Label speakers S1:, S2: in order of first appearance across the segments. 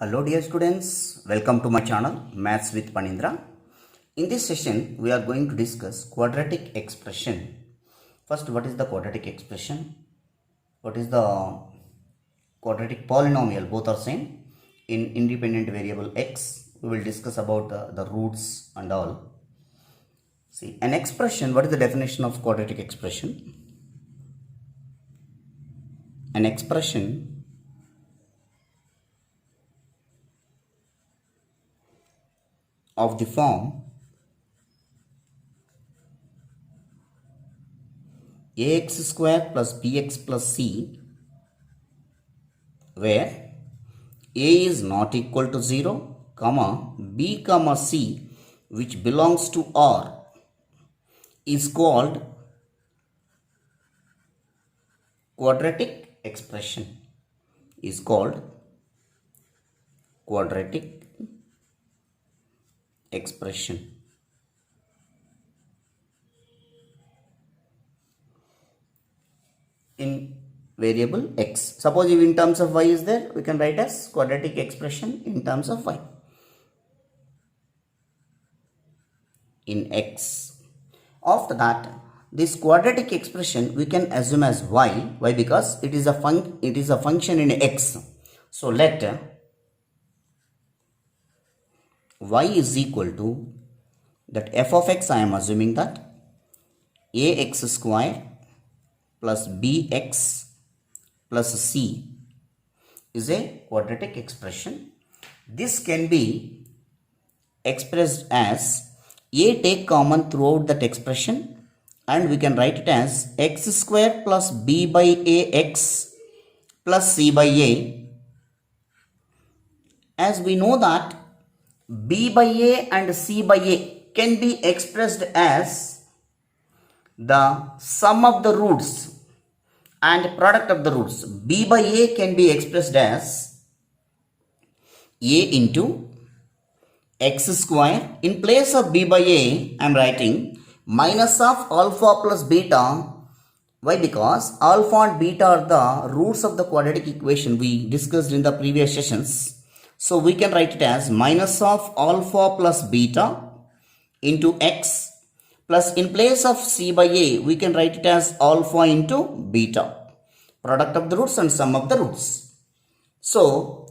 S1: Hello dear students, welcome to my channel Maths with Panindra. In this session, we are going to discuss quadratic expression. First, what is the quadratic expression? What is the quadratic polynomial? Both are same. In independent variable x, we will discuss about the roots and all. See, an expression, what is the definition of quadratic expression? An expression of the form ax square plus bx plus c, where a is not equal to 0, comma b comma c, which belongs to R, is called quadratic expression. Is called quadratic expression. In variable x. Suppose if in terms of y is there, we can write as quadratic expression in terms of y. In x. After that, this quadratic expression we can assume as y. Why? Because it is a function in x. So let y is equal to that f of x. I am assuming that ax square plus bx plus c is a quadratic expression. This can be expressed as a, take common throughout that expression, and we can write it as x square plus b by ax plus c by a. As we know that b by a and c by a can be expressed as the sum of the roots and product of the roots. B by a can be expressed as a into x square. In place of b by a, I am writing minus of alpha plus beta. Why? Because alpha and beta are the roots of the quadratic equation we discussed in the previous sessions. So we can write it as minus of alpha plus beta into x, plus in place of c by a, we can write it as alpha into beta, product of the roots and sum of the roots. So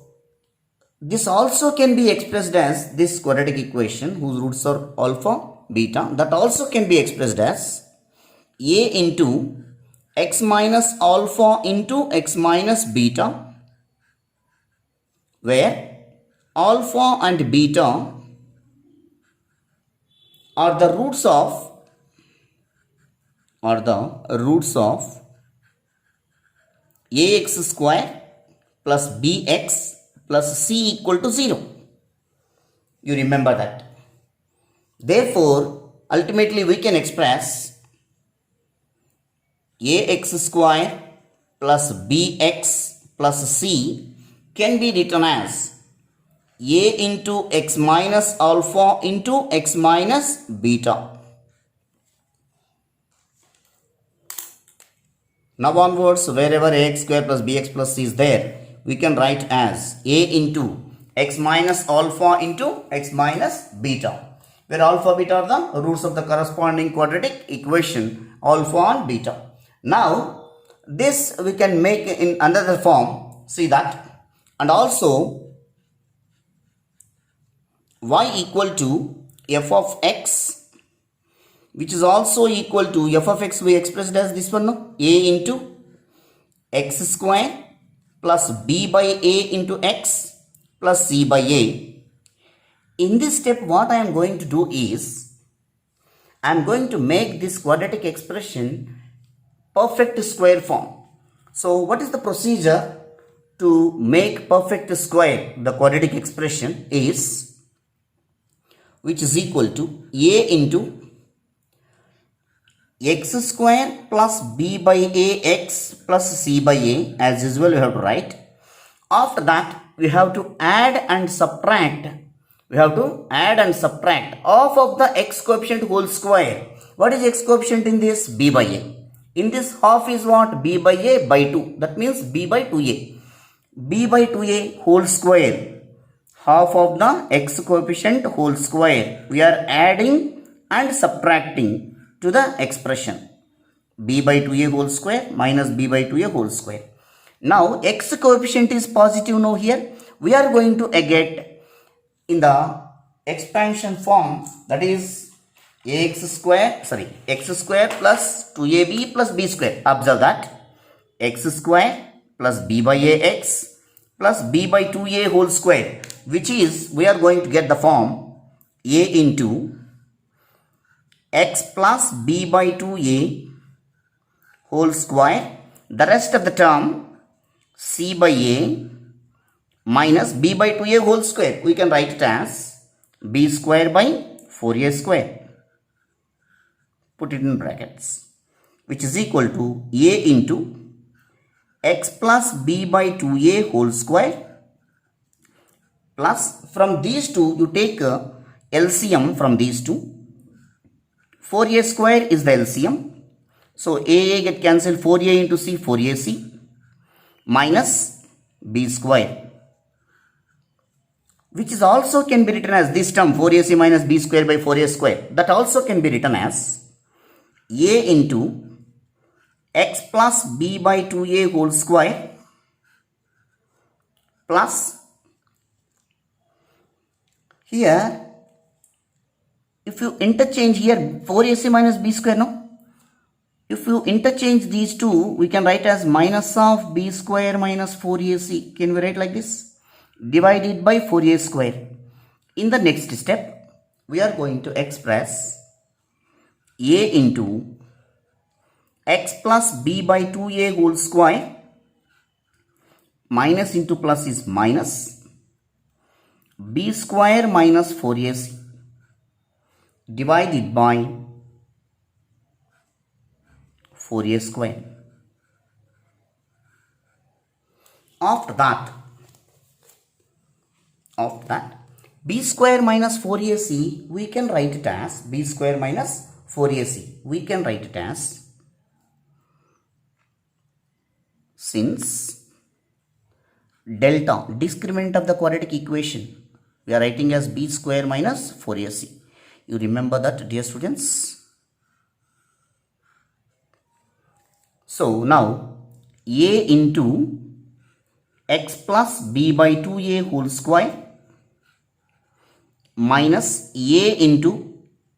S1: this also can be expressed as this quadratic equation whose roots are alpha, beta, that also can be expressed as a into x minus alpha into x minus beta, where alpha and beta are the roots of ax square plus bx plus c equal to 0. You remember that. Therefore, ultimately we can express ax square plus bx plus c can be written as a into x minus alpha into x minus beta. Now onwards, wherever ax square plus bx plus c is there, we can write as a into x minus alpha into x minus beta, where alpha beta are the roots of the corresponding quadratic equation, alpha and beta. Now this we can make in another form. See that. And also y equal to f of x, which is also equal to f of x we expressed as this one, no? A into x square plus b by a into x plus c by a. In this step, what I am going to do is, I am going to make this quadratic expression perfect square form. So what is the procedure to make perfect square the quadratic expression is, which is equal to a into x square plus b by ax plus c by a. As usual, we have to write. After that, we have to add and subtract. Half of the x coefficient whole square. What is x coefficient in this? B by a. In this half is what? B by a by 2. That means b by 2a. B by 2a whole square half of the x coefficient whole square. We are adding and subtracting to the expression b by 2a whole square minus b by 2a whole square. Now x coefficient is positive now here. We are going to get in the expansion form, that is x square plus 2ab plus b square. Observe that x square plus b by ax plus b by 2a whole square, which is we are going to get the form a into x plus b by 2a whole square. The rest of the term c by a minus b by 2a whole square. We can write it as b square by 4a square. Put it in brackets, which is equal to a into x plus b by 2a whole square plus, from these two you take LCM from these two. 4a square is the LCM. So a get cancelled, 4a into c, 4ac minus b square, which is also can be written as this term 4ac minus b square by 4a square. That also can be written as a into x plus b by 2a whole square plus, here if you interchange here 4ac minus b square, no? If you interchange these two, we can write as minus of b square minus 4ac. Can we write like this? Divided by 4a square. In the next step, we are going to express a into x plus b by 2a whole square, minus into plus is minus, b square minus 4ac divided by 4a square. After that, b square minus 4ac, we can write it as b square minus 4ac. We can write it as, since delta, discriminant of the quadratic equation, we are writing as b square minus 4ac. You remember that, dear students? So now a into x plus b by 2a whole square minus a into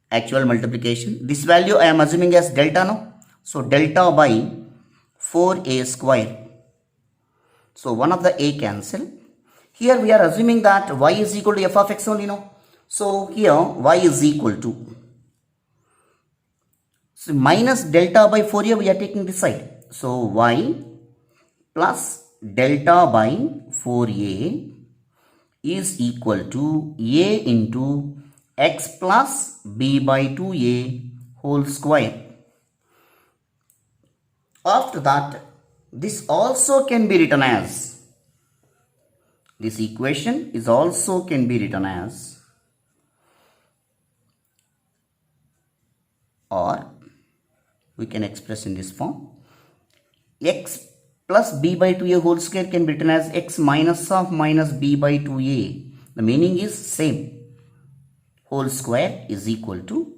S1: actual multiplication. This value I am assuming as delta now. So delta by 4a square. So one of the a cancel. Here we are assuming that y is equal to f of x only now. So here y is equal to, so minus delta by 4a we are taking this side. So y plus delta by 4a is equal to a into x plus b by 2a whole square. After that, this also can be written as, this equation is also can be written as, or we can express in this form, x plus b by 2a whole square can be written as x minus of minus b by 2a. The meaning is same. Whole square is equal to,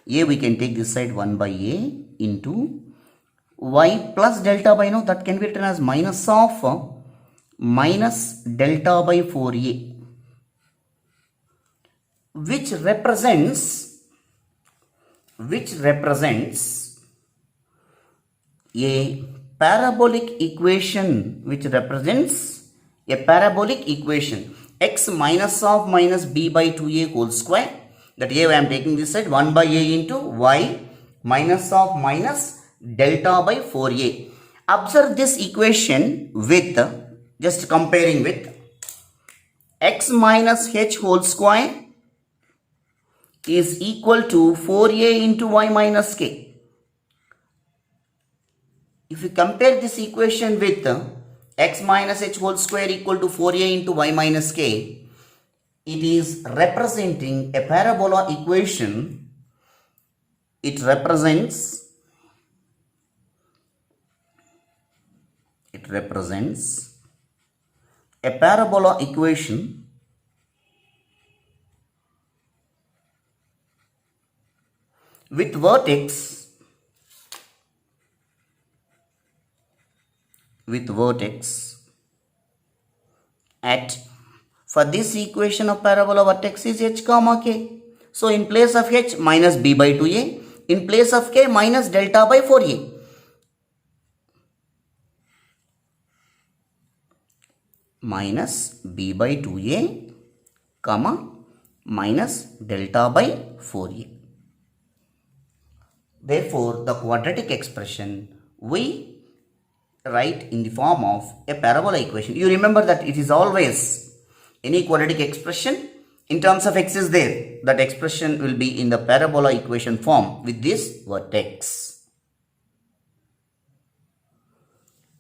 S1: a we can take this side 1 by a into y plus delta by, no, that can be written as minus of minus delta by 4a, which represents a parabolic equation, x minus of minus b by 2a whole square. That a I am taking this side 1 by a into y minus of minus delta by 4a. Observe this equation with, just comparing with x minus h whole square is equal to 4a into y minus k. If you compare this equation with x minus h whole square equal to 4a into y minus k, it is representing a parabola equation. It represents a parabola equation with vertex at, for this equation of parabola, vertex is h comma k. So in place of h, minus b by 2a, in place of k, minus delta by 4a. Minus b by 2a, comma, minus delta by 4a. Therefore, the quadratic expression we write in the form of a parabola equation. You remember that it is always any quadratic expression in terms of x is there. That expression will be in the parabola equation form with this vertex.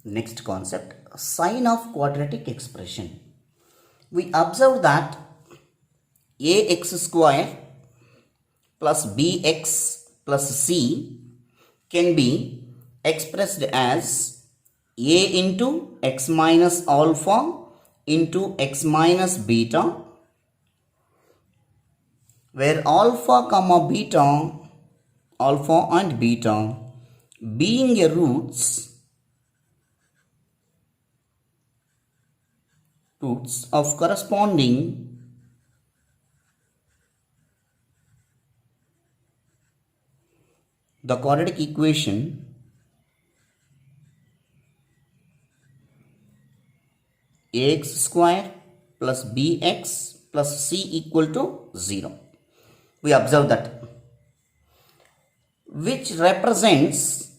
S1: Next concept, sign of quadratic expression. We observe that ax square plus bx plus c can be expressed as a into x minus alpha into x minus beta, where alpha and beta being a roots of corresponding the quadratic equation ax square plus bx plus c equal to 0. We observe that, which represents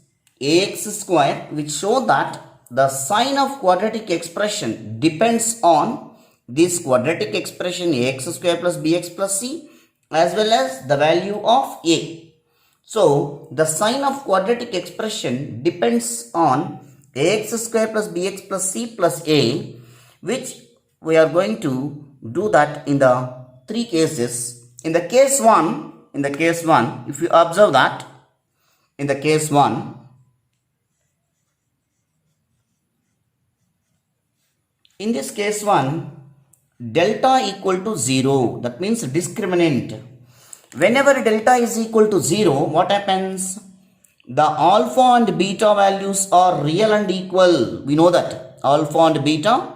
S1: ax square, which show that the sign of quadratic expression depends on this quadratic expression ax square plus bx plus c as well as the value of a. So, the sign of quadratic expression depends on ax square plus bx plus c plus a, which we are going to do that in the three cases. In the case 1, if you observe that, in the case 1, in this case 1, delta equal to 0, that means discriminant. Whenever delta is equal to 0, what happens? The alpha and beta values are real and equal. We know that alpha and beta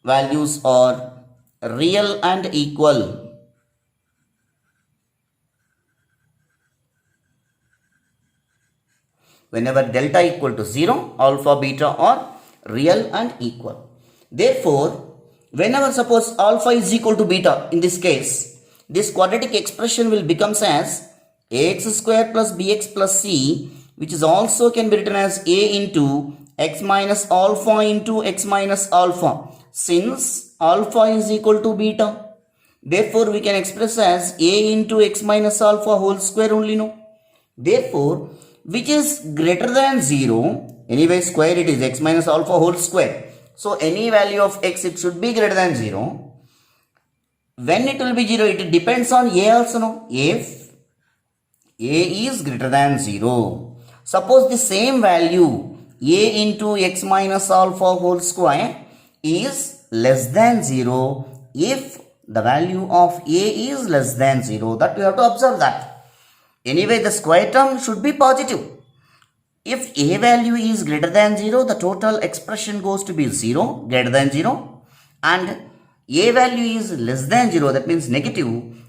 S1: values are real and equal. Whenever delta equal to 0, alpha, beta are real and equal. Therefore, whenever suppose alpha is equal to beta, in this case, this quadratic expression will become as ax square plus bx plus c, which is also can be written as a into x minus alpha into x minus alpha, since alpha is equal to beta. Therefore, we can express as a into x minus alpha whole square only, no. Therefore, which is greater than 0, anyway square it is x minus alpha whole square. So, any value of x, it should be greater than 0. When it will be 0, it depends on a also, no. If a is greater than 0, suppose the same value a into x minus alpha whole square is less than 0, if the value of a is less than 0, that we have to observe that. Anyway, the square term should be positive. If a value is greater than 0, the total expression goes to be 0, greater than 0, and a value is less than 0, that means negative,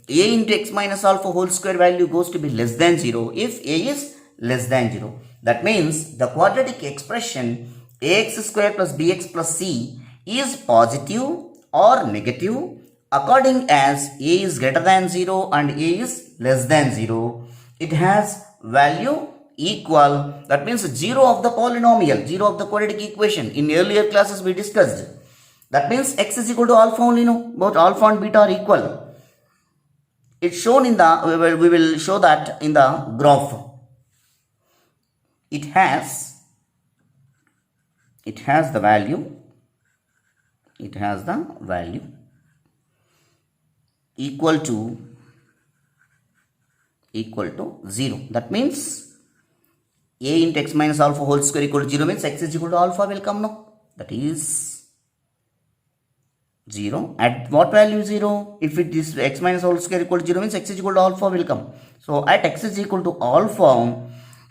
S1: a into x minus alpha whole square value goes to be less than 0 if a is less than 0. That means the quadratic expression ax square plus bx plus c is positive or negative according as a is greater than 0 and a is less than 0. It has value equal, that means 0 of the polynomial, 0 of the quadratic equation. In earlier classes we discussed. That means x is equal to alpha only, no. Both alpha and beta are equal. It's shown in the, we will show that in the graph. It has the value, equal to 0. That means a into x minus alpha whole square equal to 0 means x is equal to alpha will come, no. That is 0. At what value 0? If it is x minus whole square equal to 0 means x is equal to alpha will come. So at x is equal to alpha,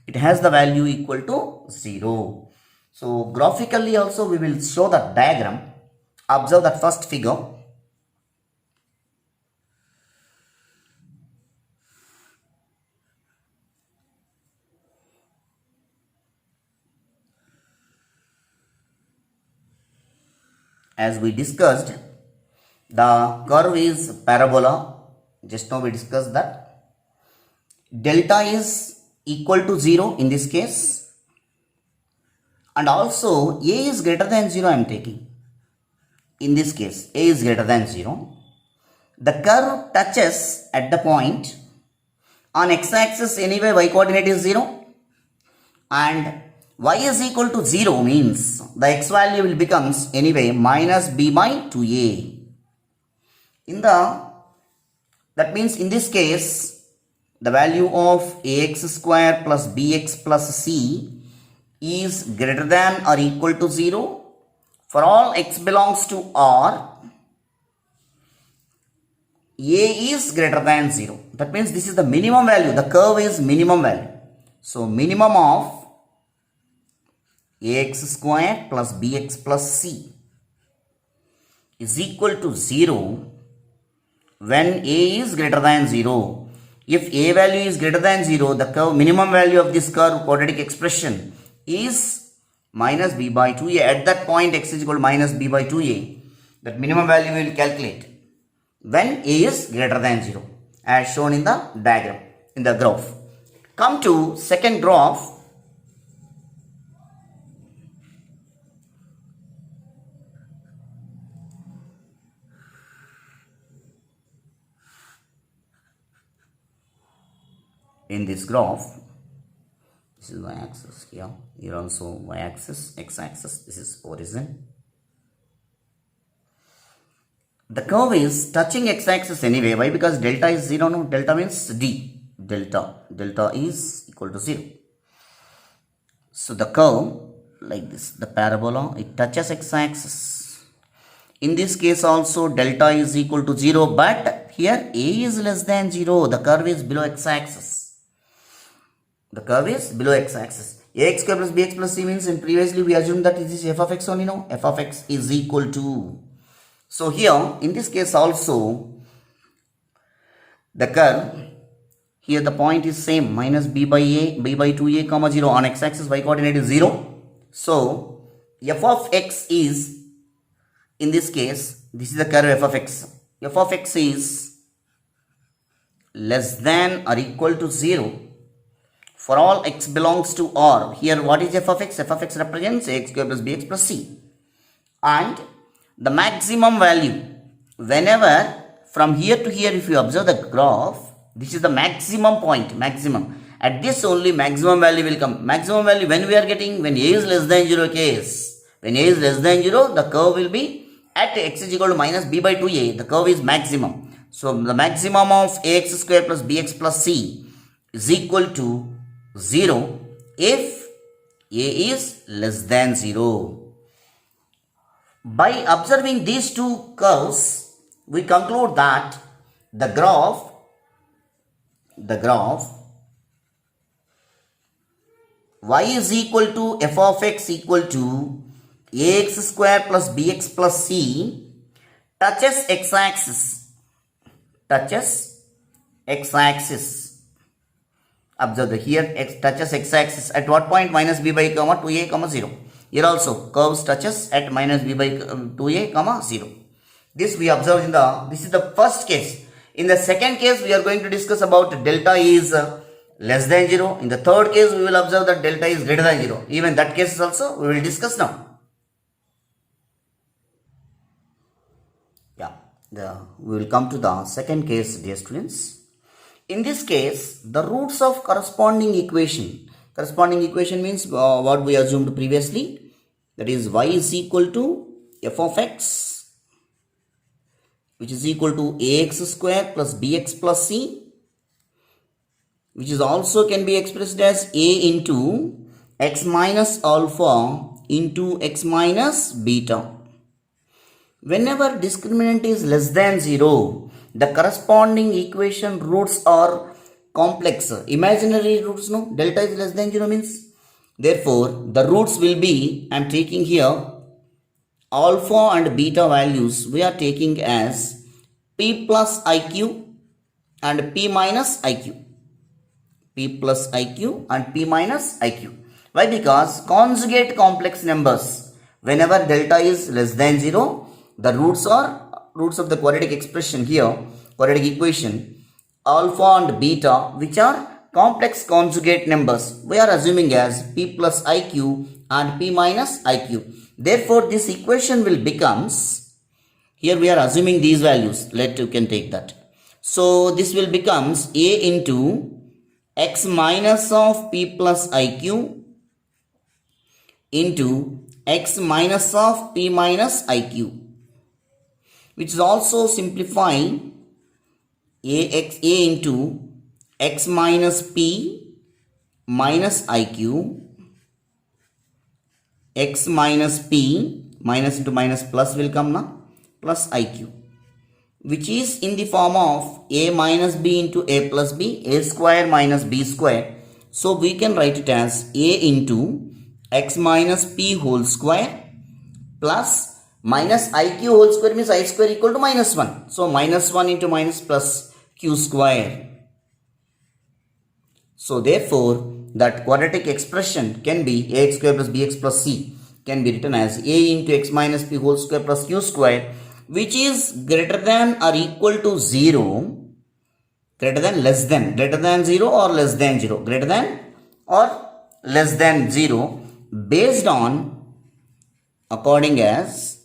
S1: it has the value equal to 0. So graphically also we will show the diagram. Observe that first figure. As we discussed, the curve is parabola. Just now we discussed that. Delta is equal to 0 in this case. And also a is greater than 0 I am taking. In this case, a is greater than 0. The curve touches at the point. On x-axis anyway y coordinate is 0. And y is equal to 0 means the x value will becomes anyway minus b by 2a. That means in this case, the value of ax square plus bx plus c is greater than or equal to 0 for all x belongs to R. A is greater than 0. That means this is the minimum value. The curve is minimum value. So minimum of ax square plus bx plus c is equal to 0 when a is greater than 0. If a value is greater than 0, the curve minimum value of this curve quadratic expression is minus b by 2a. At that point x is equal to minus b by 2a. That minimum value we will calculate when a is greater than 0 as shown in the diagram, in the graph. Come to second graph. In this graph, this is y-axis here also y-axis, x-axis, this is origin. The curve is touching x-axis anyway. Why? Because delta is 0. No, delta means d. Delta is equal to 0. So the curve like this, the parabola, it touches x-axis. In this case also delta is equal to 0, but here a is less than 0. The curve is below x-axis. The curve is below x-axis. Ax square plus bx plus c means in previously we assumed that it is f of x only. No, f of x is equal to. So here in this case also the curve, here the point is same, minus b by 2a comma 0. On x-axis y coordinate is 0. So f of x is, in this case, this is the curve f of x. F of x is less than or equal to 0 for all x belongs to R. Here what is f of x? F of x represents ax square plus bx plus c. And the maximum value, whenever from here to here, if you observe the graph, this is the maximum point, maximum. At this only maximum value will come. Maximum value when we are getting, when a is less than 0 case. When a is less than 0, the curve will be at x is equal to minus b by 2a. The curve is maximum. So the maximum of ax square plus bx plus c is equal to 0 if a is less than 0. By observing these two curves, we conclude that the graph y is equal to f of x equal to ax square plus bx plus c touches x-axis. Observe here x touches x-axis at what point? Minus b by comma 2a comma 0. Here also curves touches at minus b by 2a comma 0. This we observe in this is the first case. In the second case we are going to discuss about delta is less than 0. In the third case we will observe that delta is greater than 0. Even that case also we will discuss now. We will come to the second case, dear students. In this case, the roots of corresponding equation. Corresponding equation means what we assumed previously. That is y is equal to f of x, which is equal to ax square plus bx plus c, which is also can be expressed as a into x minus alpha into x minus beta. Whenever discriminant is less than 0, the corresponding equation roots are complex. Imaginary roots, no? Delta is less than 0 means. Therefore, the roots will be, I am taking here, alpha and beta values we are taking as p plus iq and p minus iq. P plus iq and p minus iq. Why? Because conjugate complex numbers, whenever delta is less than 0, the roots of the quadratic expression here, quadratic equation, alpha and beta, which are complex conjugate numbers, we are assuming as p plus iq and p minus iq. Therefore, this equation will becomes, here we are assuming these values, you can take that. So, this will becomes a into x minus of p plus iq into x minus of p minus iq, which is also simplifying a into x minus p minus iq, x minus p, minus into minus plus will come now, plus iq, which is in the form of a minus b into a plus b, a square minus b square. So we can write it as a into x minus p whole square plus minus iq whole square means I square equal to minus 1. So minus 1 into minus plus q square. So therefore, that quadratic expression can be ax square plus bx plus c can be written as a into x minus p whole square plus q square, which is greater than or equal to 0, greater than 0 or less than 0, greater than or less than 0, based on according as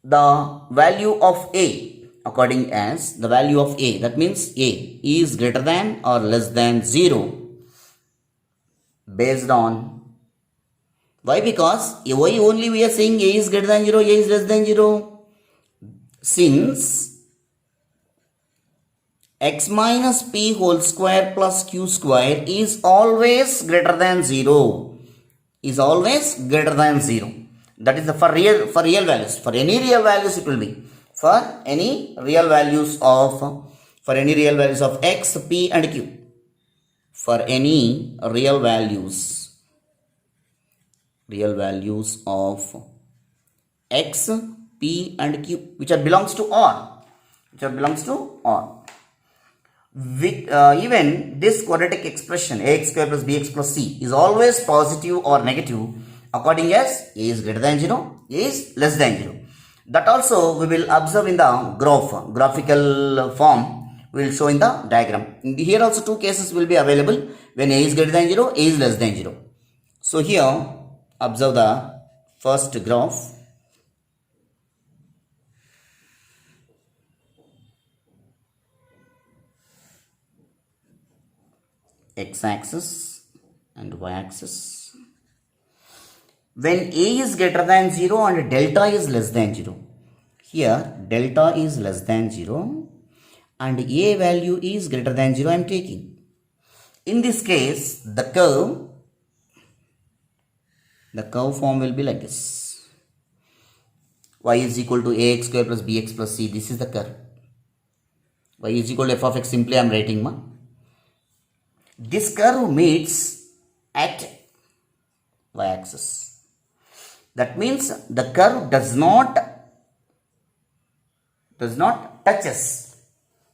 S1: the value of a, according as the value of a, that means a is greater than or less than 0, based on, why? Because why only we are saying a is greater than 0, a is less than 0, since x minus p whole square plus q square is always greater than 0, is always greater than 0. That is the for real values. For any real values it will be. For any real values of x, p and q. For any real values of x, p and q which are belongs to R. Even this quadratic expression ax square plus bx plus c is always positive or negative according as a is greater than 0, a is less than 0. That also we will observe in the graphical form, we will show in the diagram. Here also two cases will be available when a is greater than 0, a is less than 0. So here observe the first graph. X-axis and y-axis. When a is greater than 0 and delta is less than 0. Here delta is less than 0 and a value is greater than 0 I am taking. In this case, the curve form will be like this. Y is equal to ax square plus bx plus c. This is the curve. Y is equal to f of x, simply I am writing. This curve meets at y-axis. That means the curve does not touches,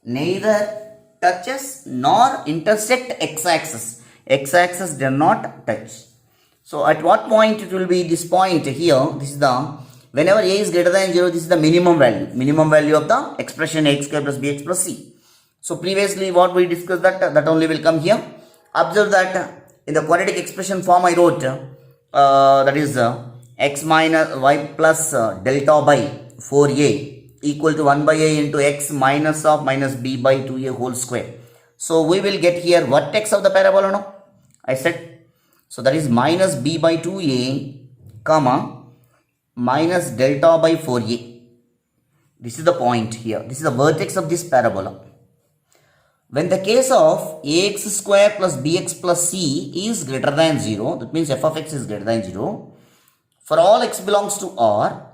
S1: neither touches nor intersect x-axis. X-axis does not touch. So at what point it will be this point here? This is the, whenever a is greater than 0, this is the minimum value of the expression ax square plus bx plus c. So previously what we discussed, that only will come here. Observe that in the quadratic expression form I wrote, that is x minus y plus delta by 4a equal to 1 by a into x minus of minus b by 2a whole square. So we will get here vertex of the parabola, no? I said, so that is minus b by 2a comma minus delta by 4a. This is the point here. This is the vertex of this parabola. When the case of ax square plus bx plus c is greater than 0, that means f of x is greater than 0, For all x belongs to R,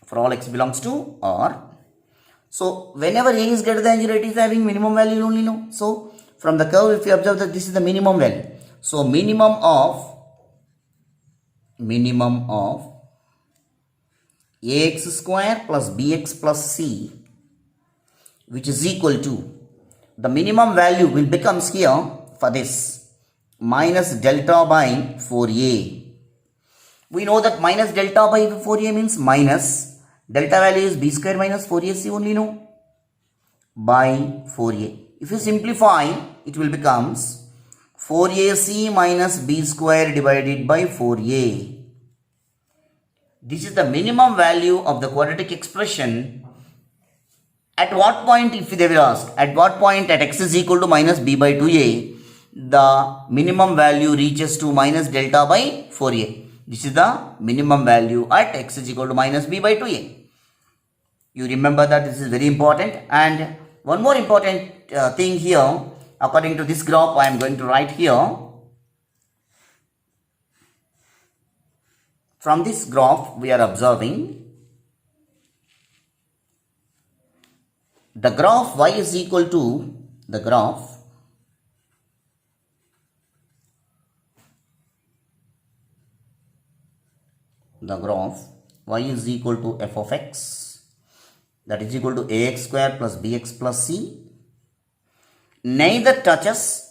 S1: for all x belongs to R, so whenever a is greater than 0, it is having minimum value only, no? So from the curve, if you observe that this is the minimum value, so minimum of ax square plus bx plus c, which is equal to, the minimum value will becomes here for this minus delta by 4a. We know that minus delta by 4a means minus delta value is b square minus 4ac only, no? By 4a. If you simplify, it will becomes 4ac minus b square divided by 4a. This is the minimum value of the quadratic expression. At what point, if they will ask, at what point at x is equal to minus b by 2a, the minimum value reaches to minus delta by 4a. This is the minimum value at x is equal to minus b by 2a. You remember that this is very important. And one more important thing here, according to this graph, I am going to write here. From this graph, we are observing the graph y is equal to the graph y is equal to f of x, that is equal to ax square plus bx plus c, neither touches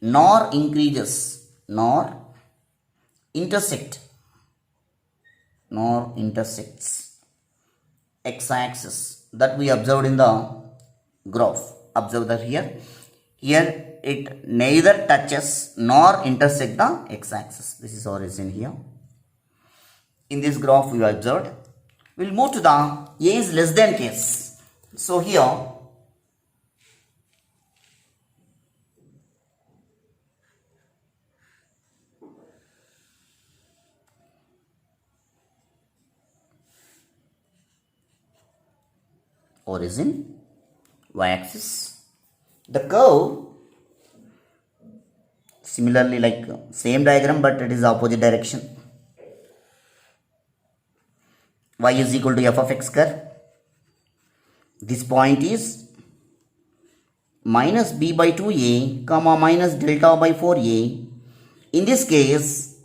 S1: nor increases nor intersects x-axis that we observed in the graph. Observe that here it neither touches nor intersects the x-axis. This is origin here. In this graph we observed. We'll move to the a is less than case. So here origin, y-axis, the curve, similarly like same diagram but it is opposite direction. Y is equal to f of x curve. This point is minus b by 2a comma minus delta by 4a. In this case,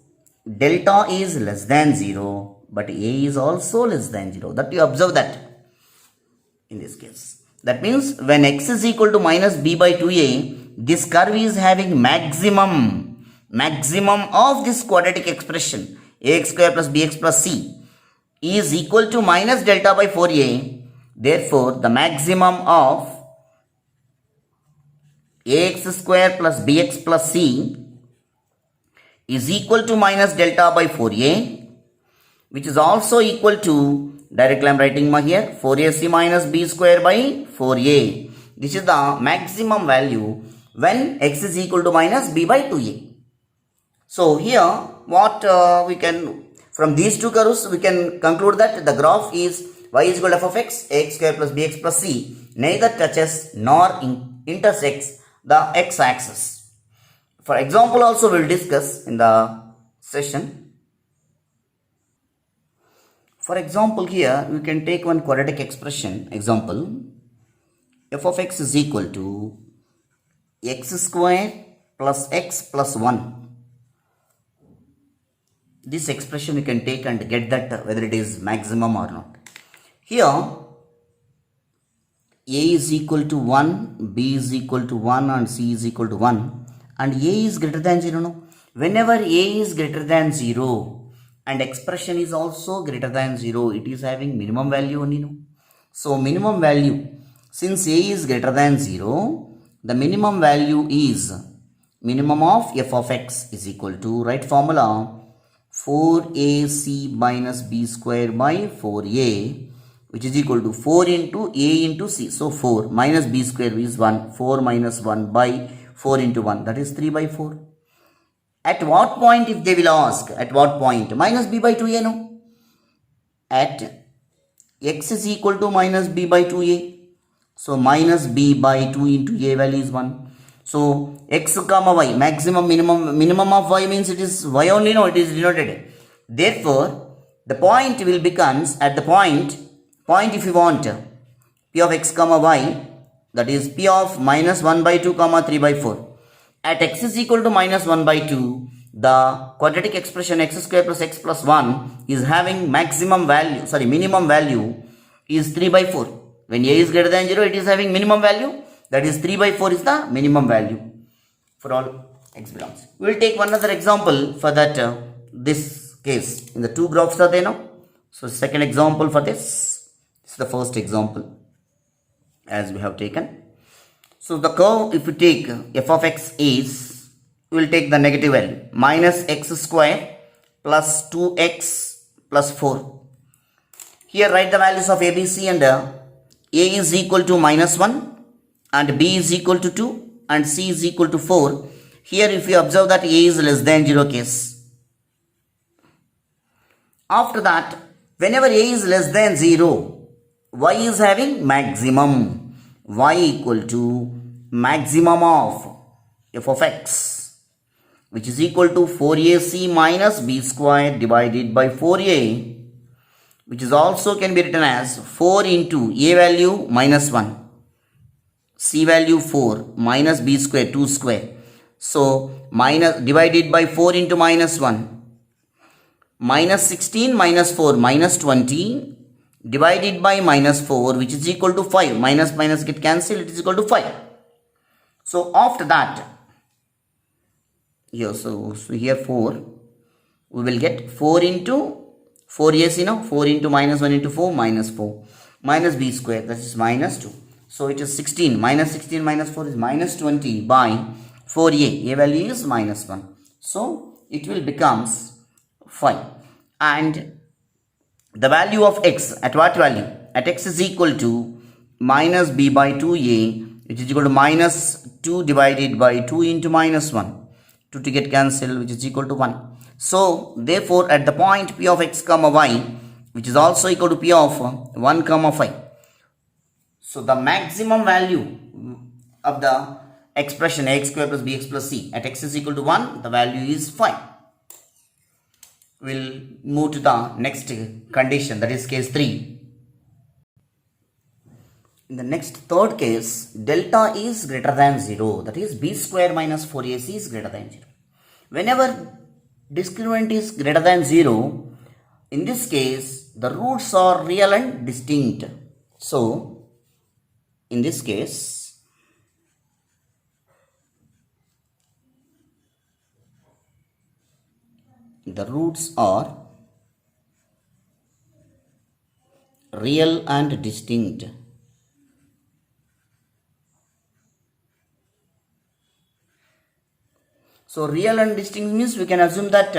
S1: delta is less than 0 but a is also less than 0. That you observe that in this case. That means when x is equal to minus b by 2a, this curve is having maximum of this quadratic expression ax square plus bx plus c is equal to minus delta by 4a. Therefore, the maximum of ax square plus bx plus c is equal to minus delta by 4a, which is also equal to, directly I am writing here, 4ac minus b square by 4a. This is the maximum value when x is equal to minus b by 2a. So here what we can, from these two curves we can conclude that the graph is y is equal to f of x, ax square plus bx plus c, neither touches nor intersects the x-axis. For example also we will discuss in the session. For example here we can take one quadratic expression. Example, f of x is equal to x square plus x plus 1. This expression we can take and get that whether it is maximum or not. Here a is equal to 1, b is equal to 1 and c is equal to 1 and a is greater than 0. No? Whenever a is greater than 0 and expression is also greater than 0, it is having minimum value only. No? So minimum value, since a is greater than 0, the minimum value is minimum of f of x is equal to, right formula, 4ac minus b square by 4a, which is equal to 4 into a into c. So 4 minus b square is 1, 4 minus 1 by 4 into 1, that is 3 by 4. At what point, if they will ask, at what point? Minus b by 2a, no? At x is equal to minus b by 2a. So minus b by 2 into a value is 1. So x comma y, maximum minimum of y means it is y only, no, it is denoted. Therefore, the point will becomes at the point if you want p of x comma y, that is p of minus 1 by 2 comma 3 by 4. At x is equal to minus 1 by 2, the quadratic expression x square plus x plus 1 is having minimum value is 3 by 4. When a is greater than 0, it is having minimum value, that is 3 by 4 is the minimum value for all x belongs. We will take one other example for that this case. In the two graphs are there now. So second example for this is the first example as we have taken. So the curve, if we take f of x is, we will take the negative value, minus x square plus 2x plus 4. Here write the values of a, b, c, and a is equal to minus 1 and b is equal to 2 and c is equal to 4. Here if you observe that a is less than 0 case. After that, whenever a is less than 0, y is having maximum. Y equal to maximum of f of x, which is equal to 4ac minus b square divided by 4a, which is also can be written as 4 into a value minus 1, c value 4 minus b square 2 square. So minus divided by 4 into minus 1, minus 16 minus 4 minus 20 divided by minus 4, which is equal to 5. Minus get cancelled, it is equal to 5. So after that, here, so here 4, we will get 4 into 4, yes, 4 into minus 1 into 4, minus 4, minus b square, that is minus 2. So it is 16, minus 16 minus 4 is minus 20 by 4a, a value is minus 1. So it will becomes 5. And the value of x, at what value? At x is equal to minus b by 2a, which is equal to minus 2 divided by 2 into minus 1. 2 to get cancelled, which is equal to 1. So, therefore, at the point p of x comma y, which is also equal to p of 1 comma 5. So, the maximum value of the expression ax square plus bx plus c at x is equal to 1, the value is 5. We'll move to the next condition, that is case 3. In the next third case, delta is greater than 0, that is b square minus 4ac is greater than 0. Whenever discriminant is greater than 0, in this case, the roots are real and distinct. So, in this case, the roots are real and distinct. So real and distinct means we can assume that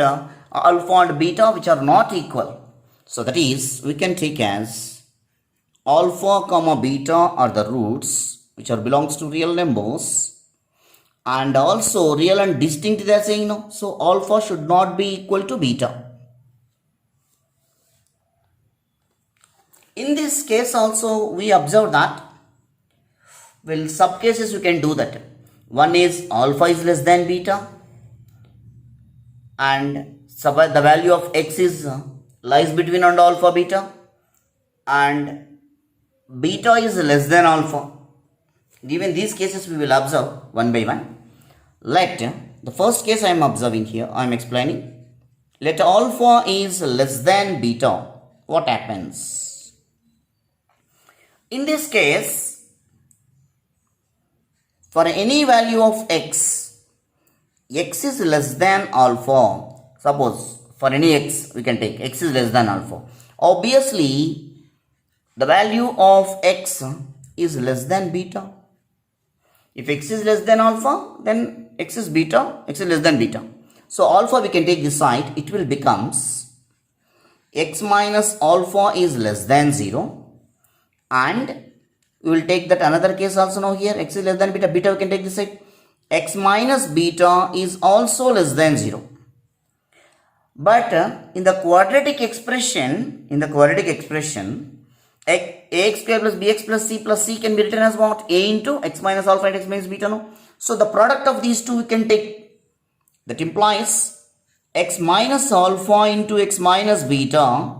S1: alpha and beta which are not equal. So that is, we can take as alpha comma beta are the roots which are belongs to real numbers. And also real and distinct they are saying no. So alpha should not be equal to beta. In this case also we observe that, well, sub cases you can do that. One is alpha is less than beta and the value of x is lies between and alpha beta, and beta is less than alpha. Given these cases we will observe one by one. Let the first case I am observing here, I am explaining. Let alpha is less than beta. What happens? In this case, for any value of x, x is less than alpha. Suppose for any x we can take x is less than alpha. Obviously, the value of x is less than beta. If x is less than alpha, then x is beta, x is less than beta. So alpha we can take this side, it will becomes x minus alpha is less than 0, and we will take that another case also now here, x is less than beta, beta we can take this side, x minus beta is also less than 0. But in the quadratic expression, ax square plus bx plus c can be written as what? A into x minus alpha and x minus beta, no? So the product of these two we can take. That implies x minus alpha into x minus beta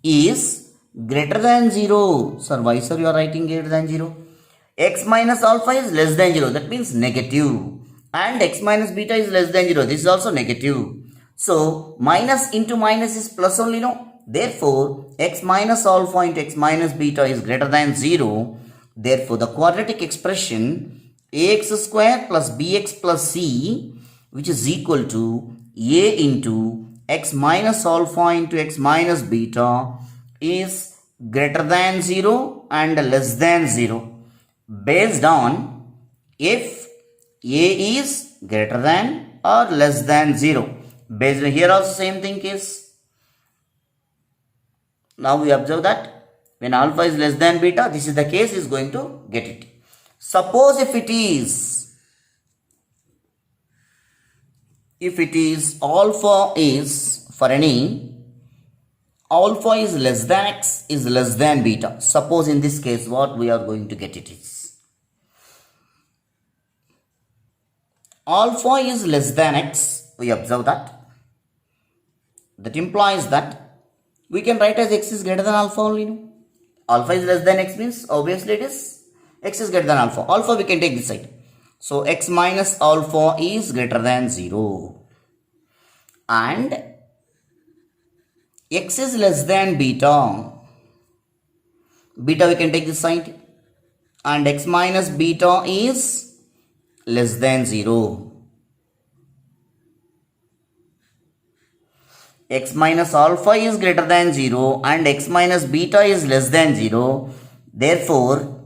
S1: is greater than 0. Sir, why sir you are writing greater than 0? X minus alpha is less than 0. That means negative. And x minus beta is less than 0. This is also negative. So, minus into minus is plus only, no? Therefore, x minus alpha into x minus beta is greater than 0. Therefore, the quadratic expression ax square plus bx plus c, which is equal to a into x minus alpha into x minus beta, is greater than 0 and less than 0 based on if a is greater than or less than 0. Based on here also same thing is. Now we observe that when alpha is less than beta, this is the case, is going to get it. Suppose if it is alpha is for any alpha is less than x is less than beta. Suppose in this case what we are going to get it is alpha is less than x. We observe that. That implies that we can write as x is greater than alpha only. No? Alpha is less than x means obviously it is x is greater than alpha. Alpha we can take this side. So x minus alpha is greater than 0. And x is less than beta. Beta we can take this side. And x minus beta is less than 0. X minus alpha is greater than 0 and x minus beta is less than 0. Therefore,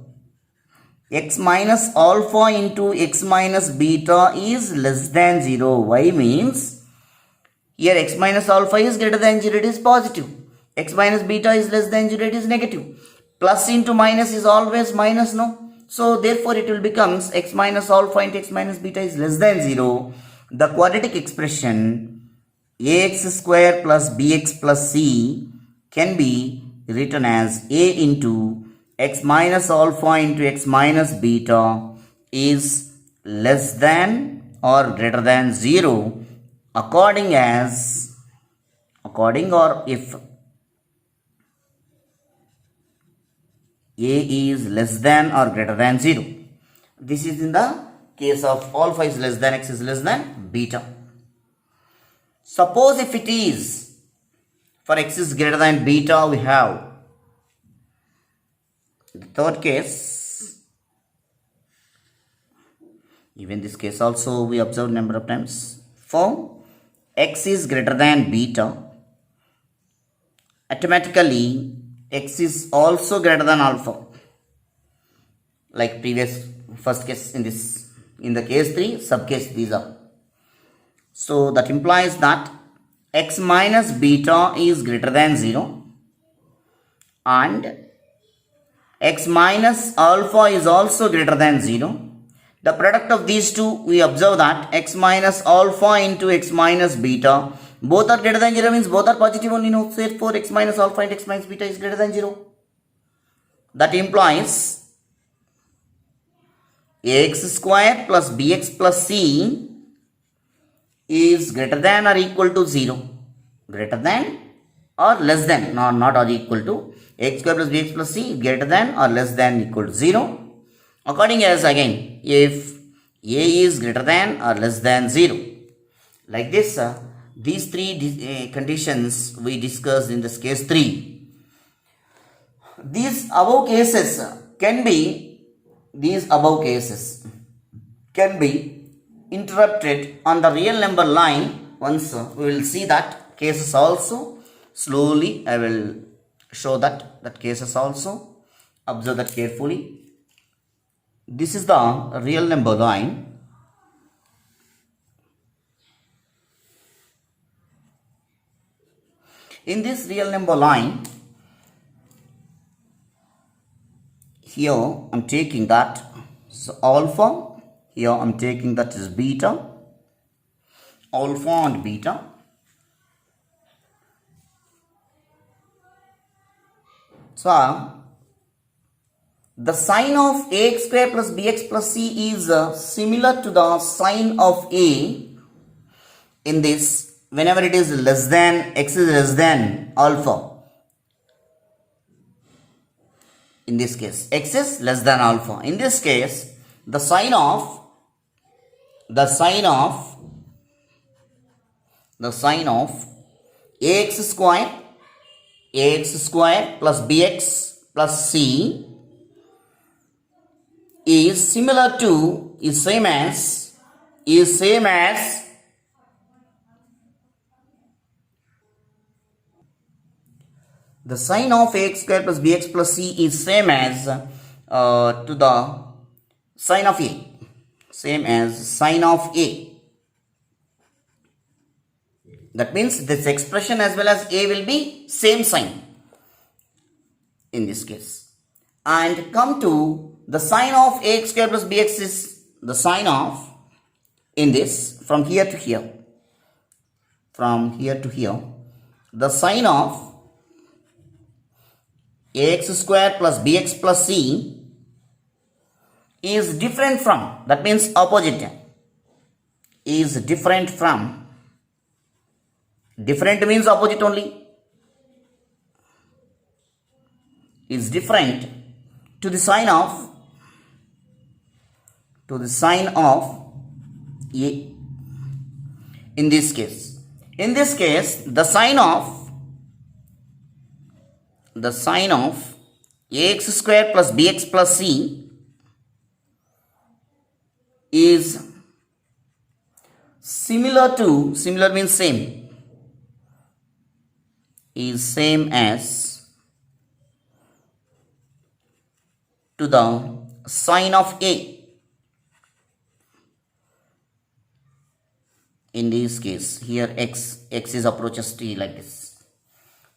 S1: x minus alpha into x minus beta is less than 0. Why means here x minus alpha is greater than 0, it is positive. X minus beta is less than 0, it is negative. Plus into minus is always minus, no? So therefore it will becomes x minus alpha into x minus beta is less than 0. The quadratic expression ax square plus bx plus c can be written as a into x minus alpha into x minus beta is less than or greater than 0 according or if a is less than or greater than 0. This is in the case of alpha is less than x is less than beta. Suppose if it is for x is greater than beta, we have the third case. Even this case also we observe number of times. For x is greater than beta, automatically x is also greater than alpha. Like previous first case in the case 3, sub case these are. So that implies that x minus beta is greater than 0 and x minus alpha is also greater than 0. The product of these two, we observe that x minus alpha into x minus beta, both are greater than 0 means both are positive only. No, therefore x minus alpha and x minus beta is greater than 0. That implies ax square plus bx plus c is greater than or equal to 0. Greater than or less than, not or equal to, x square plus bx plus c greater than or less than equal to 0. According as again, if a is greater than or less than 0. Like this, these three conditions we discussed in this case 3. These above cases can be interrupted on the real number line. Once we will see that cases also. Slowly I will show that cases also. Observe that carefully. This is the real number line. In this real number line, here I am taking that is alpha. Here I am taking that is beta, alpha and beta. So the sine of ax square plus bx plus c is similar to the sine of a in this whenever it is less than x is less than alpha. In this case x is less than alpha. In this case the sine of ax square plus bx plus c is same as the sine of ax square plus bx plus c is same as to the sine of a, same as sine of a. That means this expression as well as a will be same sign in this case. And come to the sine of ax square plus bx is the sine of, in this from here to here, the sine of ax square plus bx plus c is different from, that means opposite, is different from, different means opposite only, is different to the sine of a. In this case the sine of ax square plus bx plus c is similar means same, is same as to the sine of a. In this case here x is approaches t like this.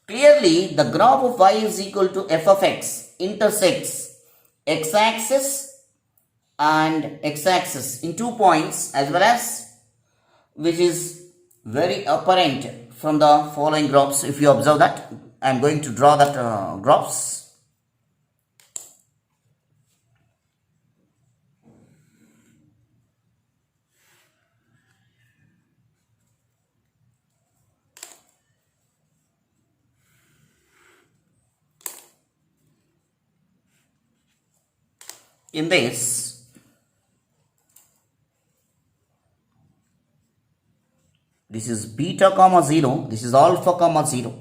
S1: Clearly the graph of y is equal to f of x intersects x-axis and x-axis in 2 points, as well as, which is very apparent from the following graphs. If you observe that, I am going to draw that graphs. In this, this is beta comma 0, this is alpha comma 0,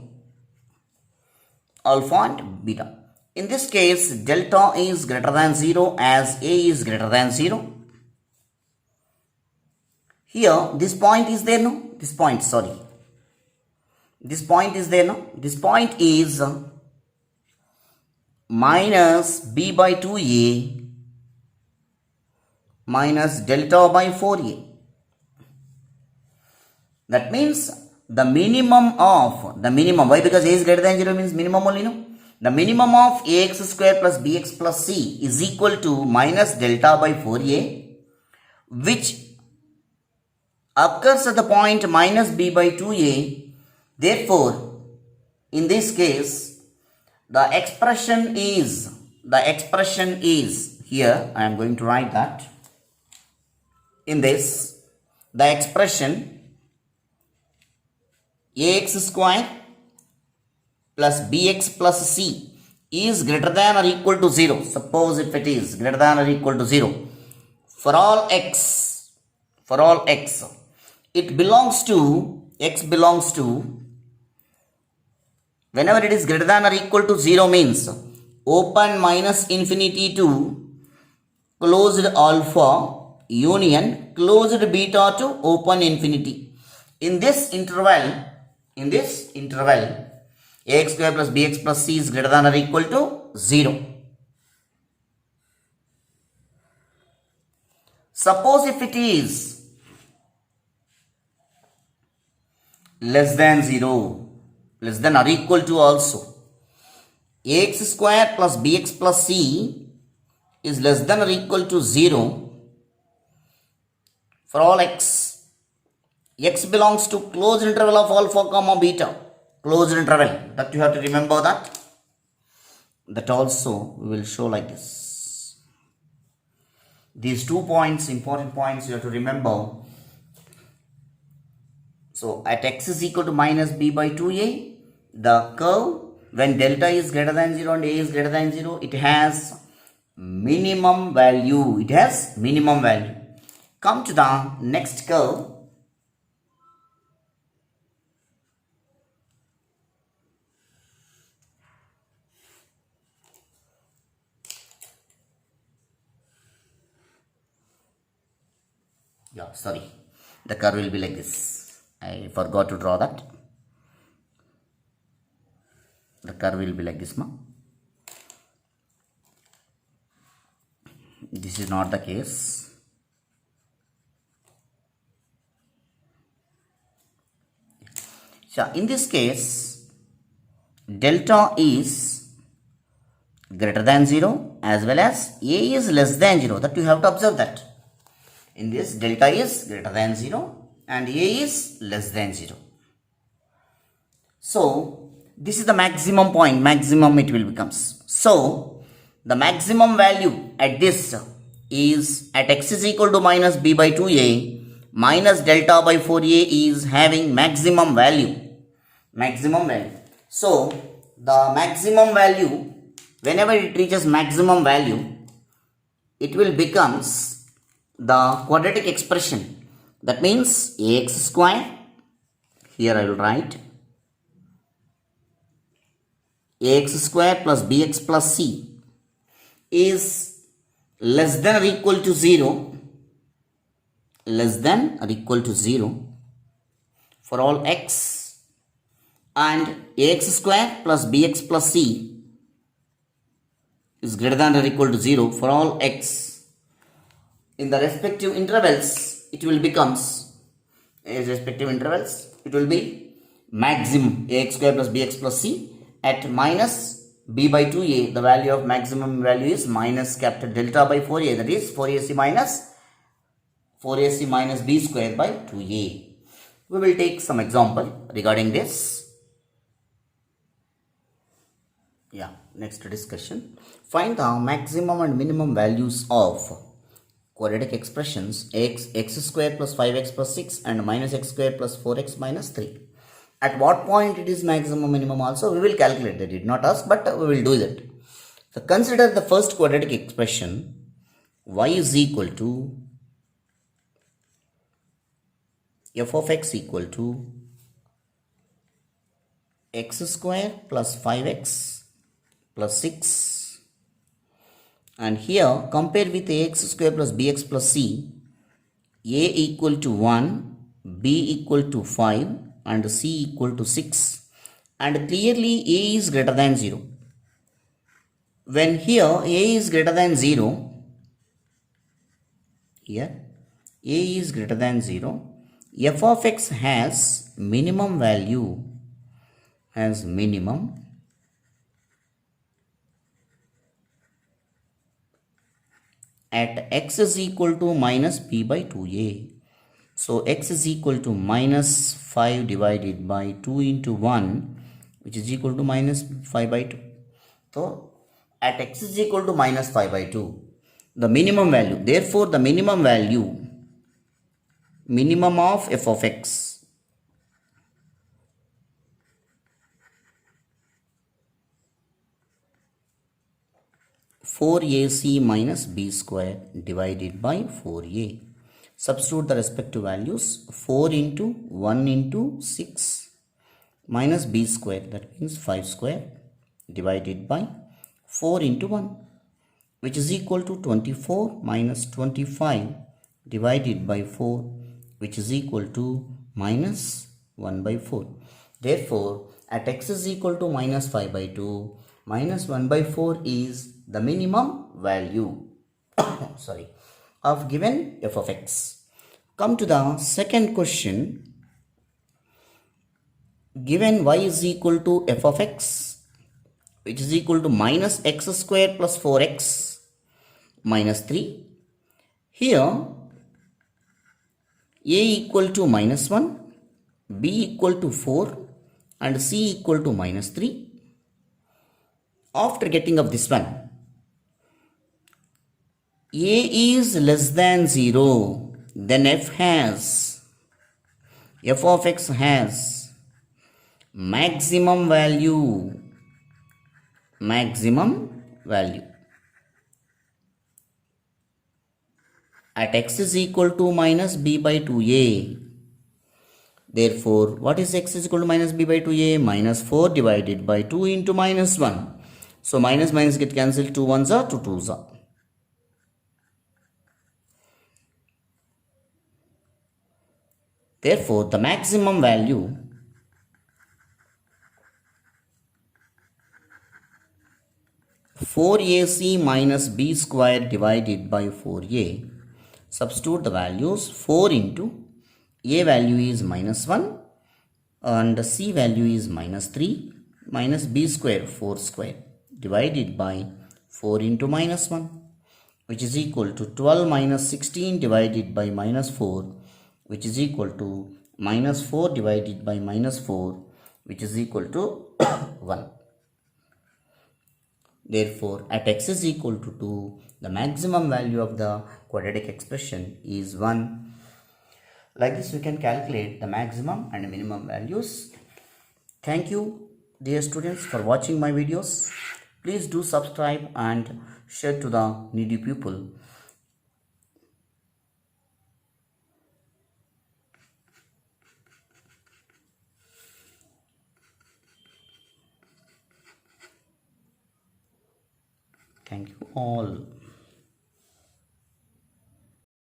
S1: alpha and beta. In this case delta is greater than 0 as a is greater than 0. Here this point is there, no? This point is there, no? This point is minus b by 2a minus delta by 4a. That means the minimum, why? Because a is greater than 0 means minimum only, no? The minimum of ax square plus bx plus c is equal to minus delta by 4a, which occurs at the point minus b by 2a. Therefore, in this case, the expression is, here I am going to write that. In this, the expression ax square plus bx plus c is greater than or equal to 0. Suppose if it is greater than or equal to 0 for all x, it belongs to, x belongs to, whenever it is greater than or equal to 0 means open minus infinity to closed alpha union closed beta to open infinity. In this interval, ax square plus bx plus c is greater than or equal to 0. Suppose if it is less than 0, less than or equal to also, ax square plus bx plus c is less than or equal to 0 for all x. X belongs to closed interval of alpha comma beta, closed interval, that you have to remember that. That also we will show like this. These 2 points, important points you have to remember. So at x is equal to minus b by 2a, the curve when delta is greater than 0 and a is greater than 0, it has minimum value. It has minimum value. Come to the next curve. Yeah, sorry. The curve will be like this. I forgot to draw that. The curve will be like this, ma. This is not the case. So in this case, delta is greater than 0 as well as a is less than 0. That you have to observe that. In this, delta is greater than 0 and a is less than 0. So this is the maximum point, maximum it will becomes. So the maximum value at this is at x is equal to minus b by 2a minus delta by 4a is having maximum value. Maximum value. So the maximum value, whenever it reaches maximum value, it will becomes the quadratic expression. That means ax square, here I will write ax square plus bx plus c is less than or equal to 0, less than or equal to 0 for all x, and ax square plus bx plus c is greater than or equal to 0 for all x. In the respective intervals, it will becomes, as respective intervals, it will be maximum ax square plus bx plus c. At minus b by 2a, the value of maximum value is minus capital delta by 4a, that is 4ac minus b square by 2a. We will take some example regarding this. Yeah, next discussion. Find the maximum and minimum values of quadratic expressions x square plus 5x plus 6 and minus x square plus 4x minus 3. At what point it is maximum minimum also we will calculate. They did not ask, but we will do that. So consider the first quadratic expression y is equal to f of x equal to x square plus 5x plus 6, and here compare with ax square plus bx plus c, a equal to 1, b equal to 5 and c equal to 6, and clearly a is greater than 0. When here a is greater than 0, here a is greater than 0, f of x has minimum value, has minimum at x is equal to minus b by 2a. So x is equal to minus 5 divided by 2 into 1, which is equal to minus 5 by 2. So at x is equal to minus 5 by 2, the minimum value, therefore the minimum value, minimum of f of x, (4ac minus b square) divided by 4a. Substitute the respective values. 4 into 1 into 6 minus b square, that means 5 square, divided by 4 into 1, which is equal to 24 minus 25 divided by 4, which is equal to minus 1 by 4. Therefore, at x is equal to minus 5 by 2, minus 1 by 4 is the minimum value sorry, of given f of x. Come to the second question. Given y is equal to f of x, which is equal to minus x square plus 4x minus 3. Here a equal to minus 1, b equal to 4 and c equal to minus 3. After getting of this one, A is less than 0, then f of x has maximum value at x is equal to minus b by 2a. Therefore, what is x is equal to minus b by 2a? Minus 4 divided by 2 into minus 1. So, minus minus get cancelled, 2 ones are 2 twos are. Therefore, the maximum value (4ac minus b square divided by 4a). Substitute the values. 4 into a value is minus 1 and c value is minus 3 minus b square 4 square divided by 4 into minus 1, which is equal to 12 minus 16 divided by minus 4, which is equal to minus 4 divided by minus 4, which is equal to 1. Therefore, at x is equal to 2, the maximum value of the quadratic expression is 1. Like this, we can calculate the maximum and minimum values. Thank you, dear students, for watching my videos. Please do subscribe and share to the needy people. Thank you all.